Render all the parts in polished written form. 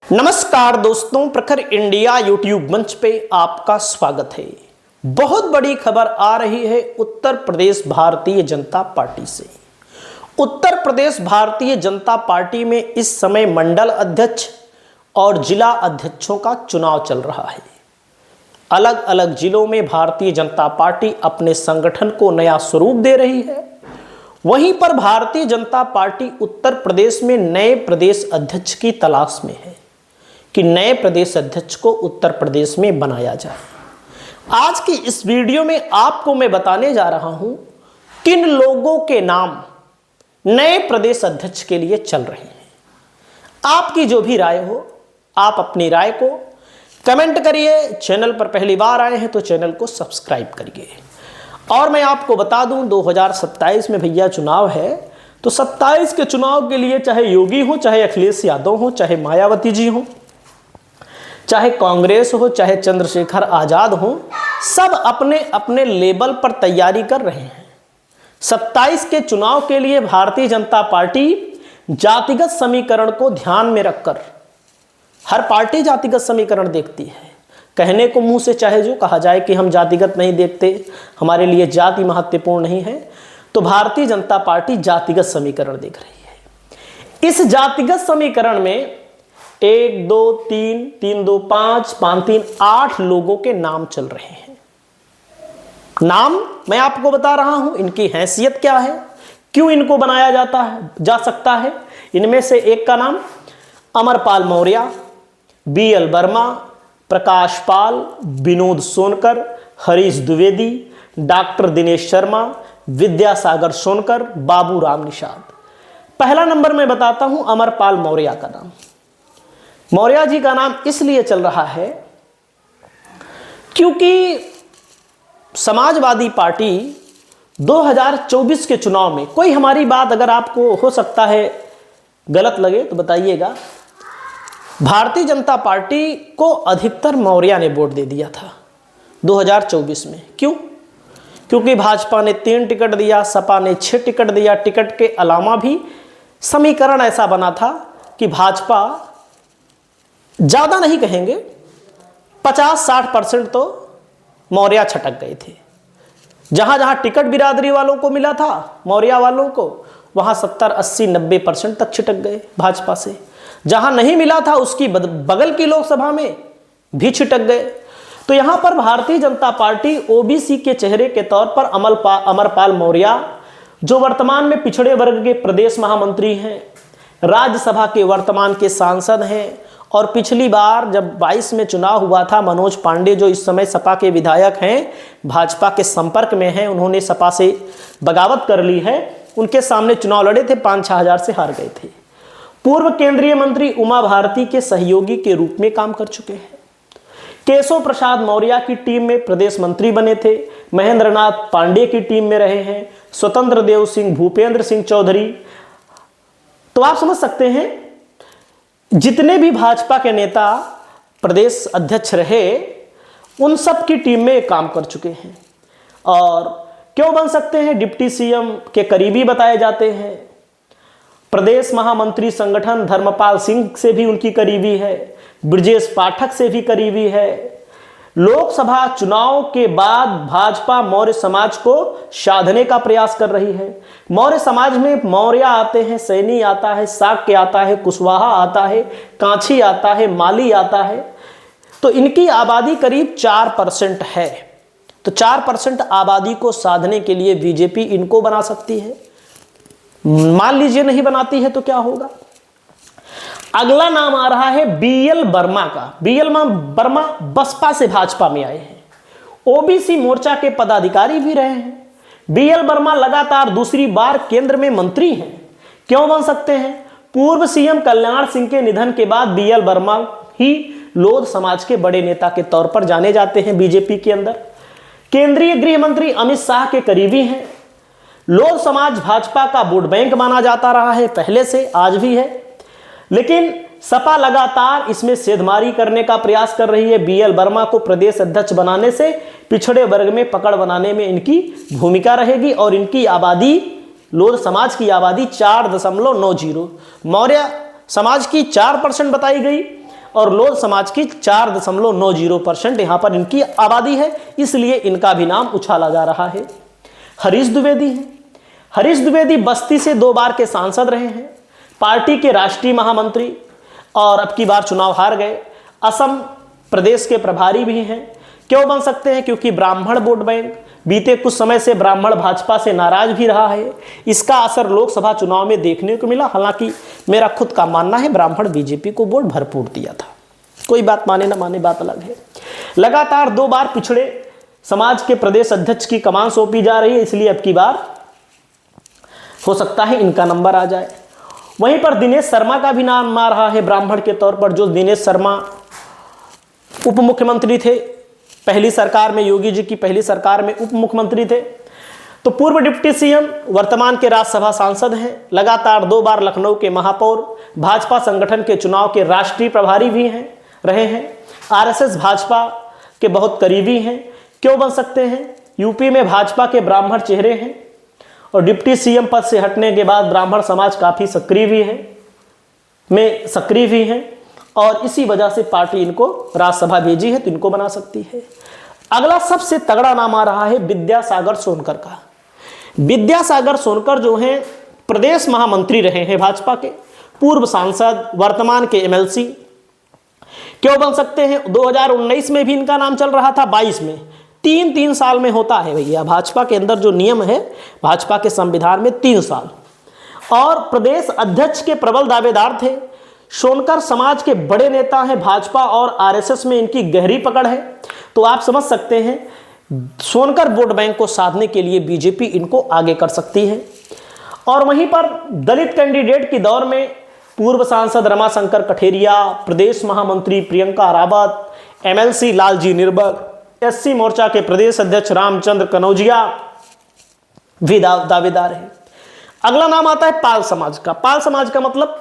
नमस्कार दोस्तों, प्रखर इंडिया यूट्यूब मंच पे आपका स्वागत है। बहुत बड़ी खबर आ रही है उत्तर प्रदेश भारतीय जनता पार्टी से। उत्तर प्रदेश भारतीय जनता पार्टी में इस समय मंडल अध्यक्ष और जिला अध्यक्षों का चुनाव चल रहा है। अलग अलग जिलों में भारतीय जनता पार्टी अपने संगठन को नया स्वरूप दे रही है। वहीं पर भारतीय जनता पार्टी उत्तर प्रदेश में नए प्रदेश अध्यक्ष की तलाश में है कि नए प्रदेश अध्यक्ष को उत्तर प्रदेश में बनाया जाए। आज की इस वीडियो में आपको मैं बताने जा रहा हूं किन लोगों के नाम नए प्रदेश अध्यक्ष के लिए चल रहे हैं। आपकी जो भी राय हो, आप अपनी राय को कमेंट करिए। चैनल पर पहली बार आए हैं तो चैनल को सब्सक्राइब करिए। और मैं आपको बता दूं 2027 में भैया चुनाव है, तो 27 के चुनाव के लिए चाहे योगी हो, चाहे अखिलेश यादव हो, चाहे मायावती जी हो, चाहे कांग्रेस हो, चाहे चंद्रशेखर आजाद हो, सब अपने अपने लेवल पर तैयारी कर रहे हैं। 27 के चुनाव के लिए भारतीय जनता पार्टी जातिगत समीकरण को ध्यान में रखकर, हर पार्टी जातिगत समीकरण देखती है। कहने को मुंह से चाहे जो कहा जाए कि हम जातिगत नहीं देखते, हमारे लिए जाति महत्वपूर्ण नहीं है, तो भारतीय जनता पार्टी जातिगत समीकरण देख रही है। इस जातिगत समीकरण में 1 2 3 3 2 5 5 3 8 लोगों के नाम चल रहे हैं। नाम मैं आपको बता रहा हूं, इनकी हैसियत क्या है, क्यों इनको बनाया जा सकता है। इनमें से एक का नाम अमरपाल मौर्य, बीएल वर्मा, प्रकाश पाल, विनोद सोनकर, हरीश द्विवेदी, डॉक्टर दिनेश शर्मा, विद्यासागर सोनकर, बाबू राम निषाद। पहला नंबर में बताता हूं अमरपाल मौर्य का नाम। मौर्य जी का नाम इसलिए चल रहा है क्योंकि समाजवादी पार्टी 2024 के चुनाव में, कोई हमारी बात अगर आपको हो सकता है गलत लगे तो बताइएगा, भारतीय जनता पार्टी को अधिकतर मौर्य ने वोट दे दिया था 2024 में। क्यों? क्योंकि भाजपा ने 3 टिकट दिया, सपा ने 6 टिकट दिया। टिकट के अलावा भी समीकरण ऐसा बना था कि भाजपा ज्यादा नहीं कहेंगे, 50-60% तो मौर्य छटक गए थे। जहां जहां टिकट बिरादरी वालों को मिला था, मौर्य वालों को, वहां 70-80-90% तक छिटक गए भाजपा से। जहां नहीं मिला था उसकी बगल की लोकसभा में भी छिटक गए। तो यहां पर भारतीय जनता पार्टी ओबीसी के चेहरे के तौर पर अमरपाल मौर्य, जो वर्तमान में पिछड़े वर्ग के प्रदेश महामंत्री हैं, राज्यसभा के वर्तमान के सांसद हैं, और पिछली बार जब 22 में चुनाव हुआ था, मनोज पांडे जो इस समय सपा के विधायक हैं, भाजपा के संपर्क में हैं, उन्होंने सपा से बगावत कर ली है, उनके सामने चुनाव लड़े थे, 5-6 हजार से हार गए थे। पूर्व केंद्रीय मंत्री उमा भारती के सहयोगी के रूप में काम कर चुके हैं। केशव प्रसाद मौर्य की टीम में प्रदेश मंत्री बने थे। महेंद्र नाथ पांडे की टीम में रहे हैं। स्वतंत्र देव सिंह, भूपेंद्र सिंह चौधरी। तो आप समझ सकते हैं जितने भी भाजपा के नेता प्रदेश अध्यक्ष रहे, उन सब की टीम में काम कर चुके हैं। और क्यों बन सकते हैं? डिप्टी सीएम के करीबी बताए जाते हैं। प्रदेश महामंत्री संगठन धर्मपाल सिंह से भी उनकी करीबी है, ब्रजेश पाठक से भी करीबी है। लोकसभा चुनाव के बाद भाजपा मौर्य समाज को साधने का प्रयास कर रही है। मौर्य समाज में मौर्य आते हैं, सैनी आता है, शाक्य आता है, कुशवाहा आता है, कांची आता है, माली आता है। तो इनकी आबादी करीब 4% है। तो 4% आबादी को साधने के लिए बीजेपी इनको बना सकती है। मान लीजिए नहीं बनाती है तो क्या होगा? अगला नाम आ रहा है बीएल वर्मा का। बीएल वर्मा बसपा से भाजपा में आए हैं, ओबीसी मोर्चा के पदाधिकारी भी रहे हैं। बीएल वर्मा लगातार दूसरी बार केंद्र में मंत्री हैं। क्यों बन सकते हैं? पूर्व सीएम कल्याण सिंह के निधन के बाद बीएल वर्मा ही लोध समाज के बड़े नेता के तौर पर जाने जाते हैं बीजेपी के अंदर। केंद्रीय गृह मंत्री अमित शाह के करीबी हैं। लोध समाज भाजपा का वोट बैंक माना जाता रहा है, पहले से, आज भी है। लेकिन सपा लगातार इसमें सेधमारी करने का प्रयास कर रही है। बीएल वर्मा को प्रदेश अध्यक्ष बनाने से पिछड़े वर्ग में पकड़ बनाने में इनकी भूमिका रहेगी। और इनकी आबादी, लोध समाज की आबादी 4.90, मौर्य समाज की 4% बताई गई। और लोध समाज की 4.90% यहाँ पर इनकी आबादी है, इसलिए इनका भी नाम उछाला जा रहा है। हरीश द्विवेदी हैं। हरीश द्विवेदी बस्ती से 2 बार के सांसद रहे हैं, पार्टी के राष्ट्रीय महामंत्री और अब की बार चुनाव हार गए। असम प्रदेश के प्रभारी भी हैं। क्यों बन सकते हैं? क्योंकि ब्राह्मण वोट बैंक बीते कुछ समय से ब्राह्मण भाजपा से नाराज भी रहा है। इसका असर लोकसभा चुनाव में देखने को मिला। हालांकि मेरा खुद का मानना है ब्राह्मण बीजेपी को वोट भरपूर दिया था। कोई बात माने ना माने, बात अलग है। लगातार 2 बार पिछड़े समाज के प्रदेश अध्यक्ष की कमान सौंपी जा रही है, इसलिए अब की बार हो सकता है इनका नंबर आ जाए। वहीं पर दिनेश शर्मा का भी नाम आ रहा है ब्राह्मण के तौर पर। जो दिनेश शर्मा उप मुख्यमंत्री थे पहली सरकार में, योगी जी की पहली सरकार में उप मुख्यमंत्री थे, तो पूर्व डिप्टी सीएम, वर्तमान के राज्यसभा सांसद हैं। लगातार 2 बार लखनऊ के महापौर, भाजपा संगठन के चुनाव के राष्ट्रीय प्रभारी भी रहे हैं। आरएसएस भाजपा के बहुत करीबी हैं। क्यों बन सकते हैं? यूपी में भाजपा के ब्राह्मण चेहरे हैं और डिप्टी सीएम पद से हटने के बाद ब्राह्मण समाज काफ़ी सक्रिय भी है और इसी वजह से पार्टी इनको राज्यसभा भेजी है, तो इनको बना सकती है। अगला सबसे तगड़ा नाम आ रहा है विद्यासागर सोनकर का। विद्यासागर सोनकर जो हैं प्रदेश महामंत्री रहे हैं भाजपा के, पूर्व सांसद, वर्तमान के एमएलसी। क्यों बन सकते हैं? 2019 में भी इनका नाम चल रहा था, 22 में। 3 साल में होता है भैया, भाजपा के अंदर जो नियम है, भाजपा के संविधान में 3 साल। और प्रदेश अध्यक्ष के प्रबल दावेदार थे। सोनकर समाज के बड़े नेता हैं। भाजपा और आरएसएस में इनकी गहरी पकड़ है, तो आप समझ सकते हैं सोनकर वोट बैंक को साधने के लिए बीजेपी इनको आगे कर सकती है। और वहीं पर दलित कैंडिडेट की दौर में पूर्व सांसद रमाशंकर कठेरिया, प्रदेश महामंत्री प्रियंका रावत, एमएलसी लालजी निर्बल, एससी मोर्चा के प्रदेश अध्यक्ष रामचंद्र कनौजिया भी दावेदार है। अगला नाम आता है पाल समाज का। पाल समाज का मतलब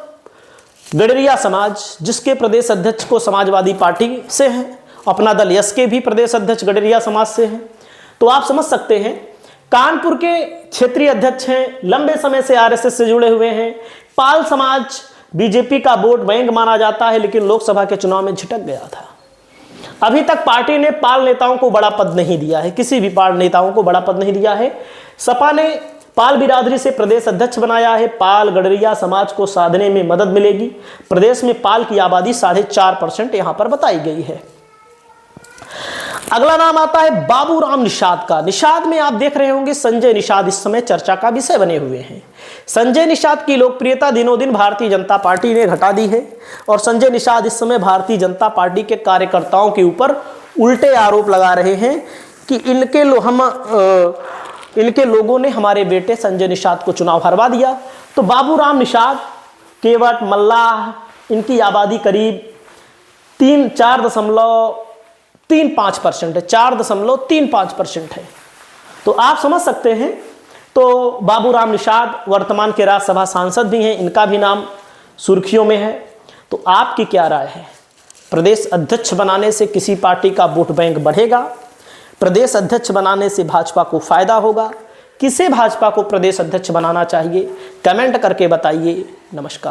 गडरिया समाज, जिसके प्रदेश अध्यक्ष को समाजवादी पार्टी से है। अपना दल यस के भी प्रदेश अध्यक्ष गडरिया समाज से हैं। तो आप समझ सकते हैं कानपुर के क्षेत्रीय अध्यक्ष हैं, लंबे समय से आरएसएस से जुड़े हुए हैं। पाल समाज बीजेपी का वोट बैंक माना जाता है, लेकिन लोकसभा के चुनाव में झिटक गया था। अभी तक पार्टी ने पाल नेताओं को बड़ा पद नहीं दिया है, किसी भी पाल नेताओं को बड़ा पद नहीं दिया है। सपा ने पाल बिरादरी से प्रदेश अध्यक्ष बनाया है। पाल गडरिया समाज को साधने में मदद मिलेगी। प्रदेश में पाल की आबादी 4.5% यहां पर बताई गई है। अगला नाम आता है बाबूराम निषाद का। निषाद में आप देख रहे होंगे संजय निषाद इस समय चर्चा का विषय बने हुए हैं। संजय निषाद की लोकप्रियता दिनों दिन भारतीय जनता पार्टी ने घटा दी है और संजय निषाद इस समय भारतीय जनता पार्टी के कार्यकर्ताओं के ऊपर उल्टे आरोप लगा रहे हैं कि इनके लोगों ने हमारे बेटे संजय निषाद को चुनाव हरवा दिया। तो बाबूराम निषाद, केवट, मल्लाह, इनकी आबादी करीब 4.35% है, 4.35% है। तो आप समझ सकते हैं। तो बाबूराम निषाद वर्तमान के राज्यसभा सांसद भी हैं, इनका भी नाम सुर्खियों में है। तो आपकी क्या राय है? प्रदेश अध्यक्ष बनाने से किसी पार्टी का वोट बैंक बढ़ेगा? प्रदेश अध्यक्ष बनाने से भाजपा को फायदा होगा? किसे भाजपा को प्रदेश अध्यक्ष बनाना चाहिए? कमेंट करके बताइए। नमस्कार।